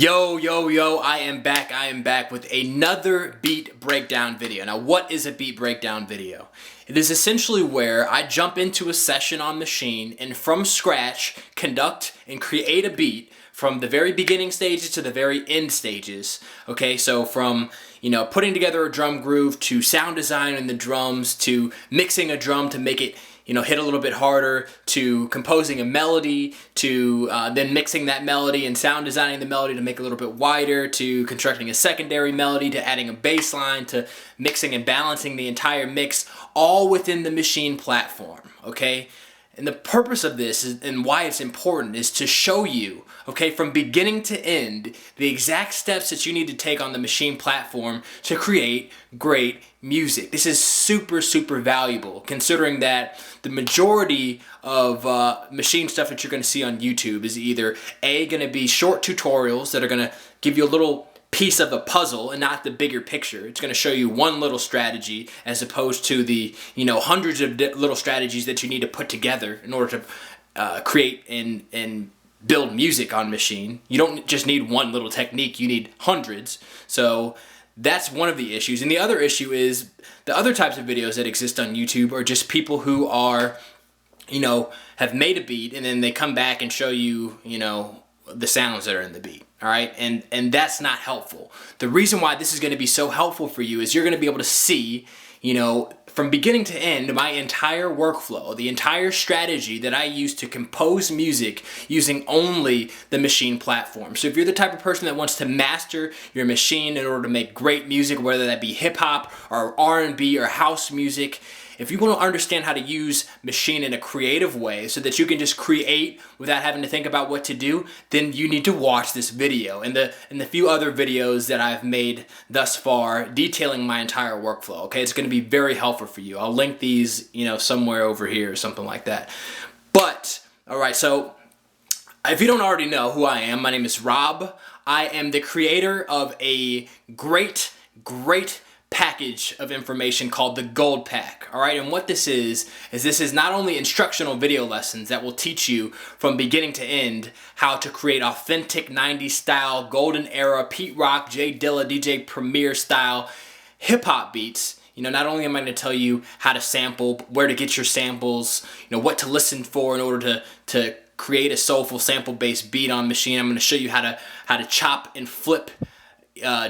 Yo, I am back with another beat breakdown video. Now, what is a beat breakdown video? It is essentially where I jump into a session on Maschine and from scratch conduct and create a beat from the very beginning stages to the very end stages. Okay, so from putting together a drum groove to sound design in the drums to mixing a drum to make it hit a little bit harder, to composing a melody, to then mixing that melody and sound designing the melody to make it a little bit wider, to constructing a secondary melody, to adding a bass line, to mixing and balancing the entire mix, all within the Maschine platform, okay? And the purpose of this and why it's important is to show you, okay, from beginning to end, the exact steps that you need to take on the Maschine platform to create great music. This is super valuable, considering that the majority of Maschine stuff that you're going to see on YouTube is either going to be short tutorials that are going to give you a little piece of a puzzle and not the bigger picture. It's going to show you one little strategy as opposed to the hundreds of little strategies that you need to put together in order to create and build music on Maschine. You don't just need one little technique, you need hundreds. So that's one of the issues. And the other issue is the other types of videos that exist on YouTube are just people who are, have made a beat and then they come back and show you, the sounds that are in the beat. All right, and that's not helpful. The reason why this is going to be so helpful for you is you're going to be able to see, from beginning to end, my entire workflow, the entire strategy that I use to compose music using only the Maschine platform. So if you're the type of person that wants to master your Maschine in order to make great music, whether that be hip hop or R&B or house music, if you want to understand how to use Maschine in a creative way so that you can just create without having to think about what to do, then you need to watch this video and the few other videos that I've made thus far detailing my entire workflow. Okay, it's going to be very helpful for you. I'll link these, somewhere over here or something like that. But all right, so if you don't already know who I am, my name is Rob. I am the creator of a great package of information called the Gold Pack. All right, and what this is this is not only instructional video lessons that will teach you from beginning to end how to create authentic 90s style, golden era, Pete Rock, J Dilla, DJ Premier style hip hop beats. Not only am I going to tell you how to sample, where to get your samples, what to listen for in order to create a soulful sample-based beat on Maschine. I'm going to show you how to chop and flip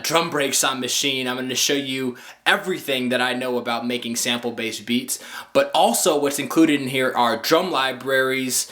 drum breaks on Maschine. I'm going to show you everything that I know about making sample-based beats, but also what's included in here are drum libraries,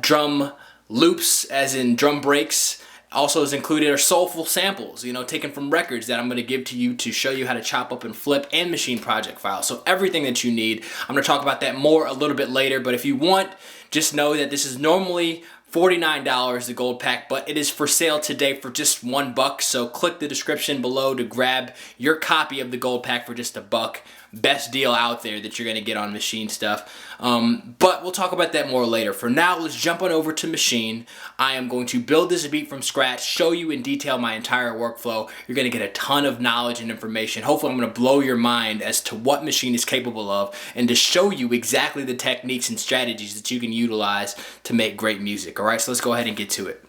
drum loops as in drum breaks. Also is included are soulful samples, taken from records that I'm going to give to you to show you how to chop up and flip, and Maschine project files. So everything that you need. I'm going to talk about that more a little bit later, but if you want, just know that this is normally $49, the Gold Pack, but it is for sale today for just $1. So click the description below to grab your copy of the Gold Pack for just $1. Best deal out there that you're going to get on Maschine stuff. But we'll talk about that more later. For now, let's jump on over to Maschine. I am going to build this beat from scratch, show you in detail my entire workflow. You're going to get a ton of knowledge and information. Hopefully, I'm going to blow your mind as to what Maschine is capable of and to show you exactly the techniques and strategies that you can utilize to make great music. All right, so let's go ahead and get to it.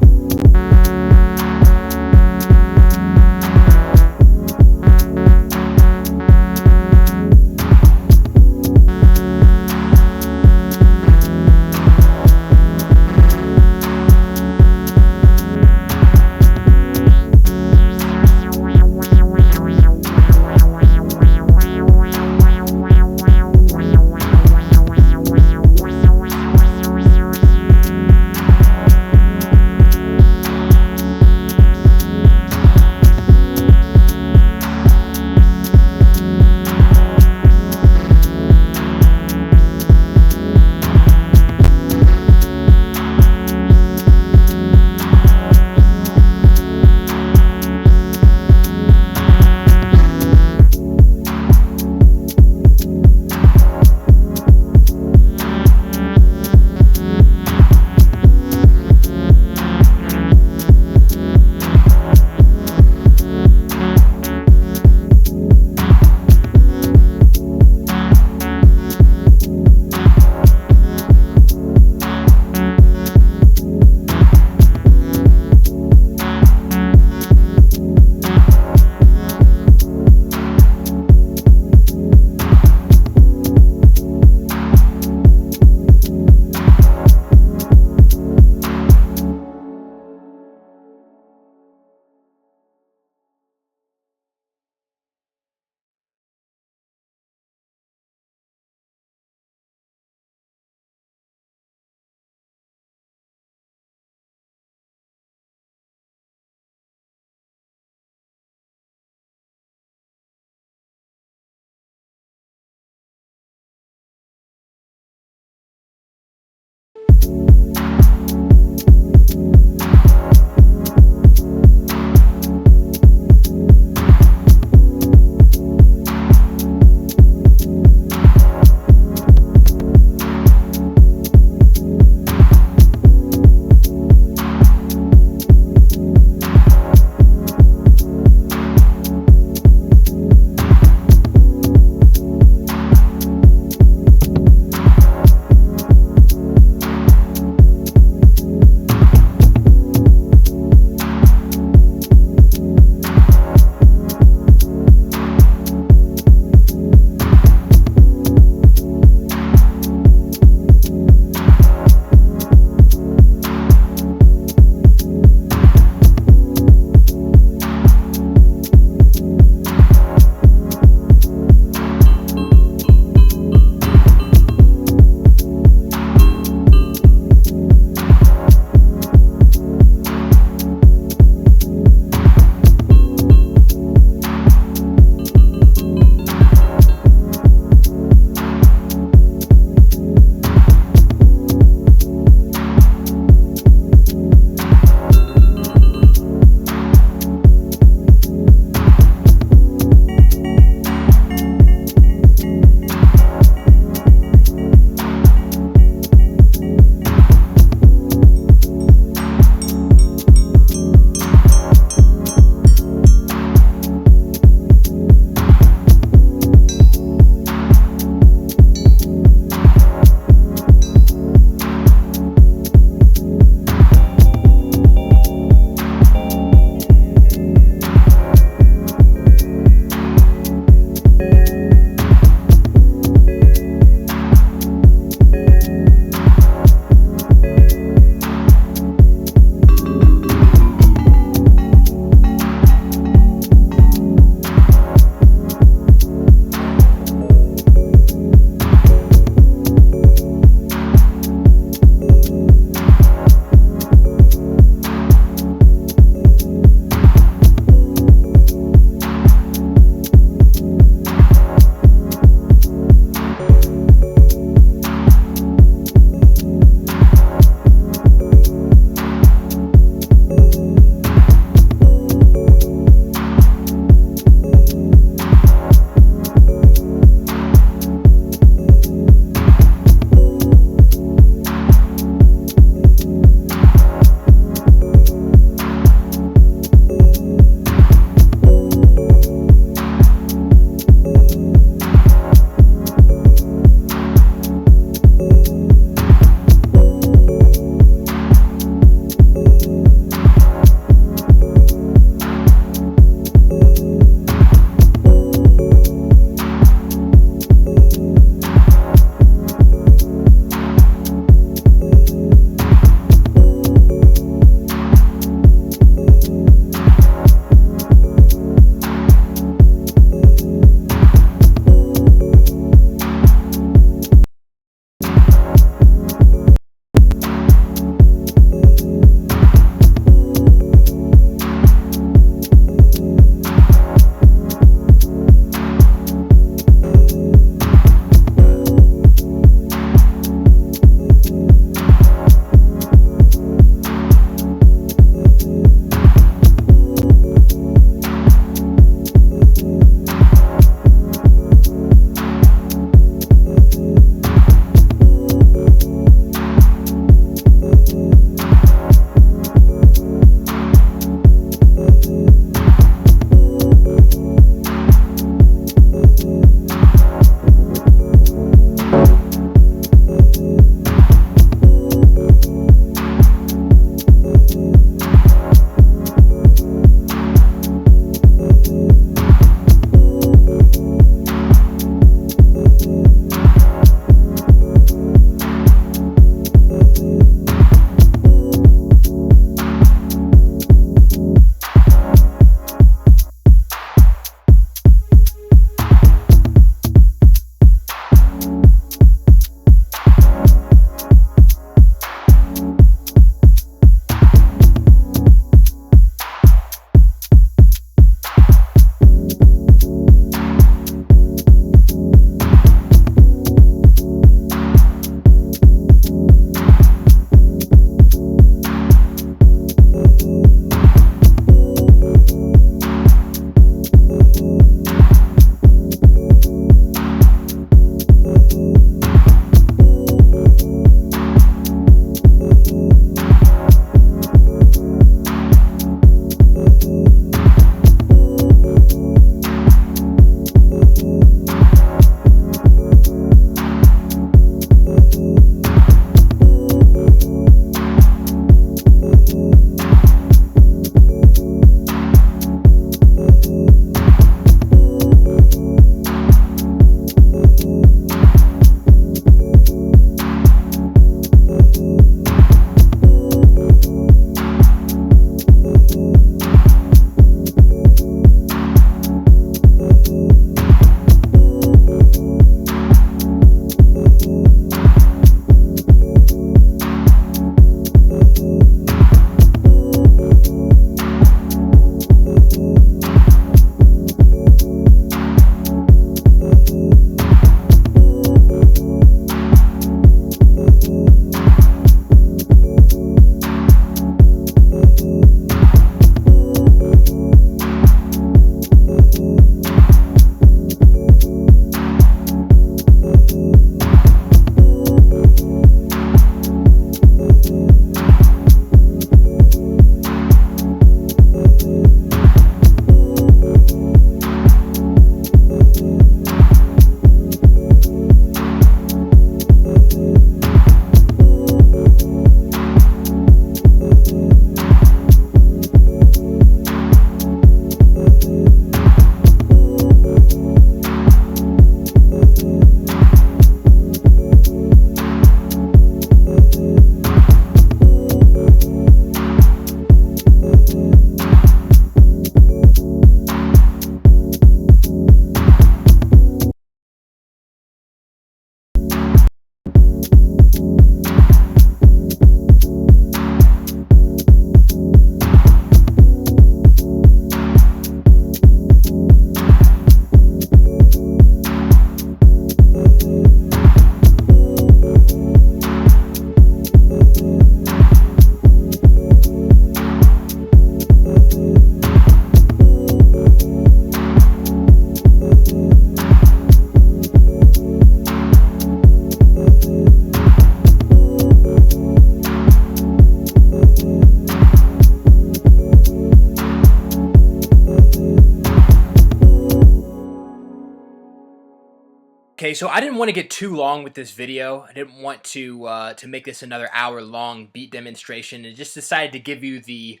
Okay, so I didn't want to get too long with this video. I didn't want to make this another hour-long beat demonstration, and just decided to give you the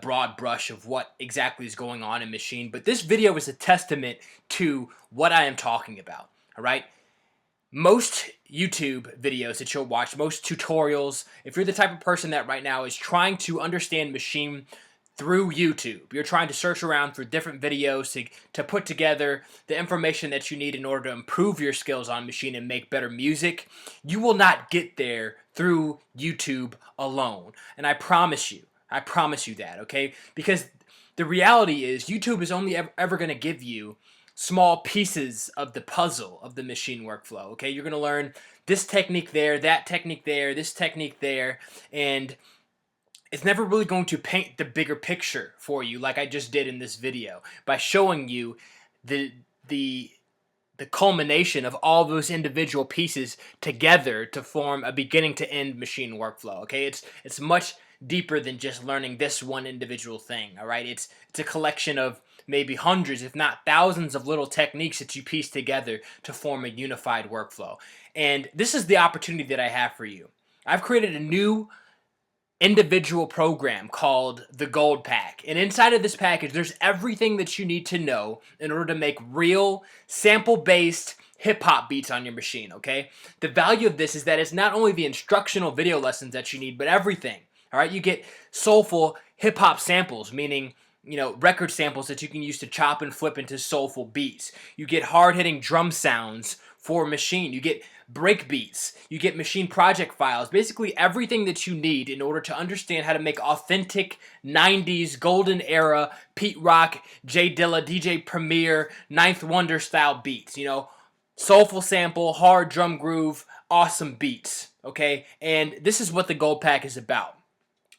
broad brush of what exactly is going on in Maschine. But this video is a testament to what I am talking about. All right. Most YouTube videos that you'll watch, most tutorials, if you're the type of person that right now is trying to understand Maschine through YouTube, you're trying to search around for different videos to put together the information that you need in order to improve your skills on Maschine and make better music, you will not get there through YouTube alone. And I promise you that, okay? Because the reality is YouTube is only ever going to give you small pieces of the puzzle of the Maschine workflow, okay? You're going to learn this technique there, that technique there, this technique there, and it's never really going to paint the bigger picture for you like I just did in this video by showing you the culmination of all those individual pieces together to form a beginning to end Maschine workflow, okay? It's much deeper than just learning this one individual thing, all right? It's a collection of maybe hundreds, if not thousands of little techniques that you piece together to form a unified workflow. And this is the opportunity that I have for you. I've created a new individual program called the Gold Pack. And inside of this package, there's everything that you need to know in order to make real sample-based hip-hop beats on your Maschine, okay? The value of this is that it's not only the instructional video lessons that you need, but everything. All right, you get soulful hip-hop samples, meaning, you know, record samples that you can use to chop and flip into soulful beats. You get hard-hitting drum sounds for Maschine. You get break beats. You get Maschine project files. Basically everything that you need in order to understand how to make authentic 90s golden era Pete Rock, J Dilla, DJ Premier, Ninth Wonder style beats. You know, soulful sample, hard drum groove, awesome beats. Okay, and this is what the Gold Pack is about.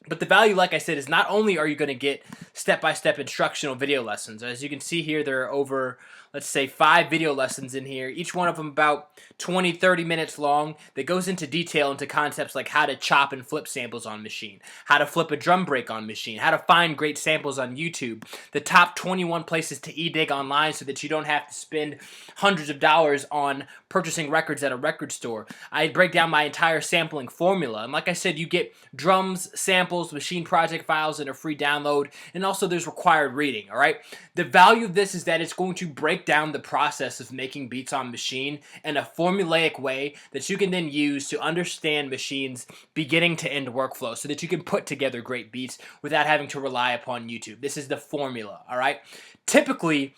But the value, like I said, is not only are you going to get step-by-step instructional video lessons. As you can see here, there are over, let's say, 5 video lessons in here, each one of them about 20, 30 minutes long, that goes into detail into concepts like how to chop and flip samples on Maschine, how to flip a drum break on Maschine, how to find great samples on YouTube, the top 21 places to e-dig online so that you don't have to spend hundreds of dollars on purchasing records at a record store. I break down my entire sampling formula, and like I said, you get drums, samples, Maschine project files, and a free download, and also there's required reading, all right? The value of this is that it's going to break down the process of making beats on Maschine in a formulaic way that you can then use to understand Maschine's beginning to end workflow so that you can put together great beats without having to rely upon YouTube. This is the formula, all right? Typically,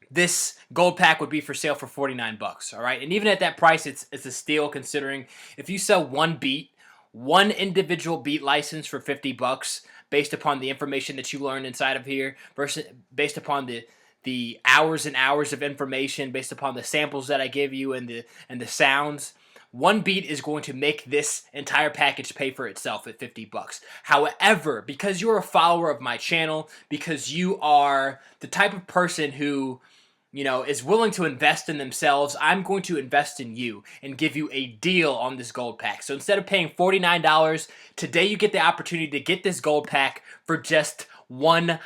this Gold Pack would be for sale for 49 bucks, all right? And even at that price, it's a steal considering if you sell one beat, one individual beat license for 50 bucks based upon the information that you learn inside of here versus based upon the hours and hours of information, based upon the samples that I give you and the sounds, one beat is going to make this entire package pay for itself at 50 bucks. However, because you're a follower of my channel, because you are the type of person who, you know, is willing to invest in themselves, I'm going to invest in you and give you a deal on this Gold Pack. So instead of paying $49, today you get the opportunity to get this Gold Pack for just $1.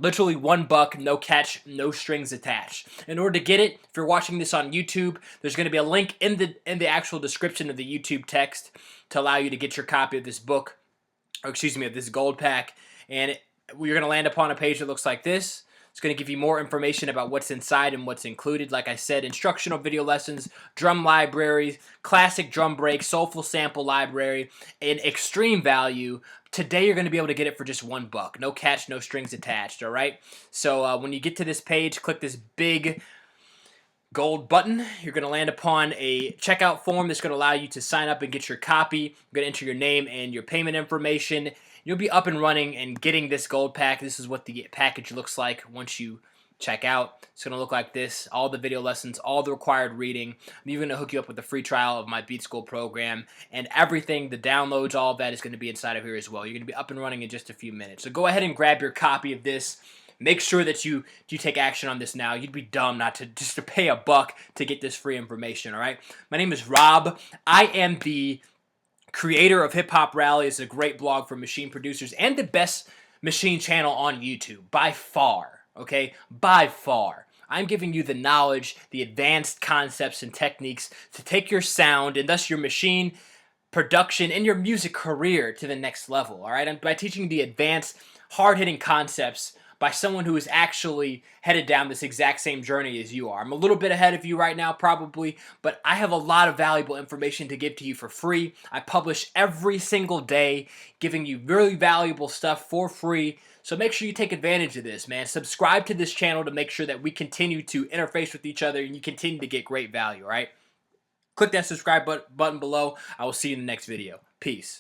Literally $1, no catch, no strings attached. In order to get it, if you're watching this on YouTube, there's going to be a link in the actual description of the YouTube text to allow you to get your copy of this book, or excuse me, of this Gold Pack. And you're going to land upon a page that looks like this. It's going to give you more information about what's inside and what's included. Like I said, instructional video lessons, drum libraries, classic drum break, soulful sample library, and extreme value. Today you're going to be able to get it for just $1. No catch, no strings attached, all right? So when you get to this page, click this big gold button. You're going to land upon a checkout form that's going to allow you to sign up and get your copy. You're going to enter your name and your payment information. You'll be up and running and getting this Gold Pack. This is what the package looks like once you check out. It's going to look like this. All the video lessons, all the required reading. I'm even going to hook you up with a free trial of my Beat School program. And everything, the downloads, all of that is going to be inside of here as well. You're going to be up and running in just a few minutes. So go ahead and grab your copy of this. Make sure that you take action on this now. You'd be dumb not to just to pay $1 to get this free information, all right? My name is Rob. I am the creator of Hip Hop Rally. It's a great blog for Maschine producers and the best Maschine channel on YouTube by far, okay? By far. I'm giving you the knowledge, the advanced concepts and techniques to take your sound and thus your machine production and your music career to the next level, all right? And by teaching the advanced, hard-hitting concepts by someone who is actually headed down this exact same journey as you are. I'm a little bit ahead of you right now, probably, but I have a lot of valuable information to give to you for free. I publish every single day, giving you really valuable stuff for free. So make sure you take advantage of this, man. Subscribe to this channel to make sure that we continue to interface with each other and you continue to get great value, all right? Click that subscribe button below. I will see you in the next video. Peace.